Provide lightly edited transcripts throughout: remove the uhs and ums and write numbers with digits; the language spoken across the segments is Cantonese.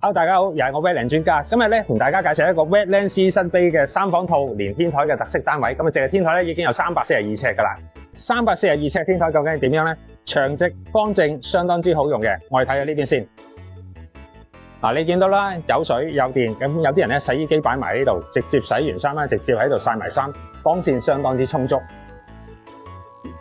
Hello，大家好，又係我 Wetland 專家。今日咧同大家介紹一個 Wetland Season Bay 嘅三房套連天台嘅特色單位。咁啊，淨係天台咧已經有342尺噶啦。342尺天台究竟係點樣咧？長直方正，相當之好用嘅。我哋睇下呢邊先。嗱，你見到啦，有水有電，咁有啲人咧洗衣機擺埋呢度，直接洗完衫啦，直接喺度曬埋衫，光線相當之充足。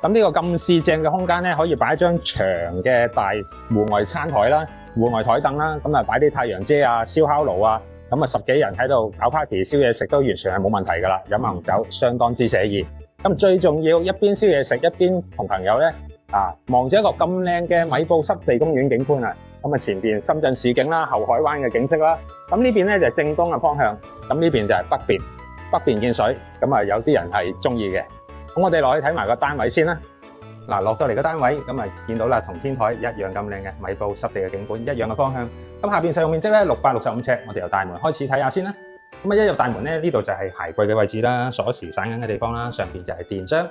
咁呢個咁市正嘅空間咧，可以擺一張長嘅大戶外餐台啦、戶外台凳啦，咁啊擺啲太陽遮啊、燒烤爐啊，咁啊10幾人喺度搞 party 燒嘢食都完全係冇問題㗎啦，飲紅酒相當之寫意。咁最重要，一邊燒嘢食一邊同朋友咧望住一個咁靚嘅米埔濕地公園景觀啊！咁啊前邊深圳市景啦、後海灣嘅景色啦，咁呢邊咧就係正東嘅方向，咁呢邊就係北邊見水，咁啊有啲人係中意嘅。咁我哋落去睇埋個單位先啦。嗱，落到嚟個單位，咁啊見到啦，同天台一樣咁靚嘅米埔濕地嘅景觀，一樣嘅方向。咁下邊使用面積咧665尺，我哋由大門開始睇下先啦。咁啊一入大門咧，呢度就係鞋櫃嘅位置啦，鎖匙散緊嘅地方啦，上邊就係電箱。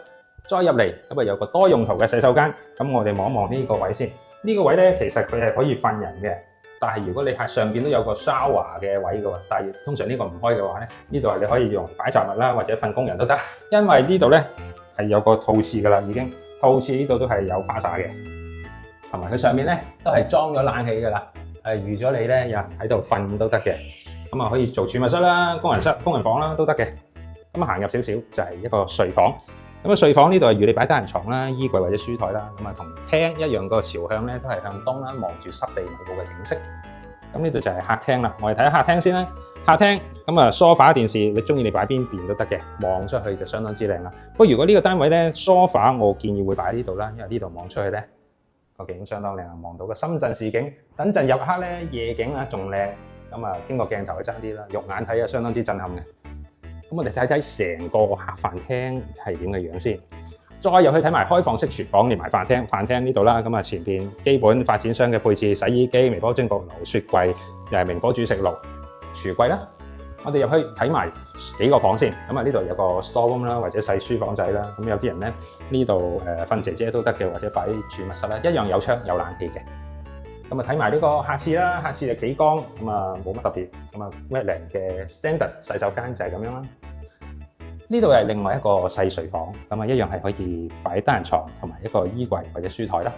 再入嚟咁啊有個多用途嘅洗手間。咁我哋望一望呢個位先。呢個位咧其實佢係可以瞓人嘅，但係如果你係上邊都有個 shower 嘅位嘅話，但係通常呢個唔開嘅話咧，呢度係你可以用擺雜物啦，或者瞓工人都得。因為呢度咧係有個套廁噶啦，已經套廁呢度都係有花灑嘅，同埋佢上面咧都係裝咗冷氣噶啦，預咗你咧有人喺度瞓都得嘅。咁啊可以做儲物室啦、工人室、工人房啦都得嘅。咁啊行入少少就係一個睡房。咁啊睡房呢度係預你擺單人床啦、衣櫃或者書台啦。咁啊同廳一樣，個朝向咧都係向東啦，望住濕地米埔嘅景色。咁呢度就係客廳啦，我哋睇下客廳先啦。客廳咁啊梳化電視，你中意你擺邊邊都得嘅，望出去就相當之靚啦。不過如果呢個單位咧梳化，我建議會擺喺呢度啦，因為呢度望出去咧個景相當靚啊，望到個深圳市景。等陣入黑咧夜景啊仲靚，咁啊經過鏡頭就爭啲啦，肉眼睇啊相當之震撼嘅。咁我哋睇睇成個客飯廳係點嘅樣先，再入去睇埋開放式廚房連埋飯廳。飯廳呢度啦，咁啊前邊基本發展商嘅配置，洗衣機、微波蒸焗爐、雪櫃，又係明火煮食爐、廚櫃啦。我哋入去睇埋幾個房先。咁啊呢度有個 store room 啦，或者細書房仔啦。咁有啲人咧呢度瞓姐姐都得嘅，或者擺儲物室啦，一樣有窗有冷氣嘅。咁啊睇埋呢個客廁啦，客廁就幾光，咁啊冇乜特別。咁啊 Wetland 嘅 standard 洗手間就係咁樣啦。呢度係另外一個細睡房，咁啊一樣係可以擺單人床同埋一個衣櫃或者書台啦。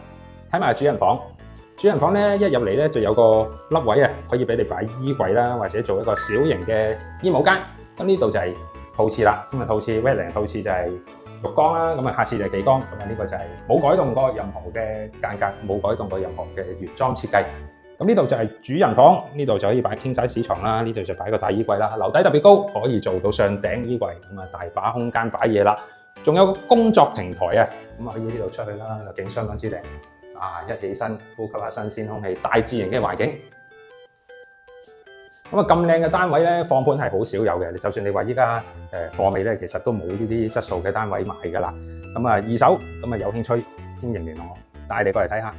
睇埋主人房，主人房咧一入嚟咧就有個凹位啊，可以俾你擺衣櫃啦，或者做一個小型嘅衣帽間。咁呢度就係套廁啦，咁啊套廁 Wetland 套廁就係浴缸啦，咁啊客廁就係幾缸，咁啊呢個就係冇改動過任何嘅間隔，冇改動過任何嘅原裝設計。咁呢度就係主人房，呢度就可以擺king size床啦，呢度就擺個大衣櫃啦，樓底特別高，可以做到上頂衣櫃，咁啊大把空間擺嘢啦。仲有個工作平台啊，咁啊可以呢度出去啦，景相當之靚。一起身呼吸下新鮮空氣，大自然嘅環境。咁啊咁靚嘅單位咧，放盤係好少有嘅。就算你話依家貨尾咧，其實都冇呢啲質素嘅單位賣㗎啦。咁啊二手，咁啊有興趣先聯絡我，帶你過嚟睇下。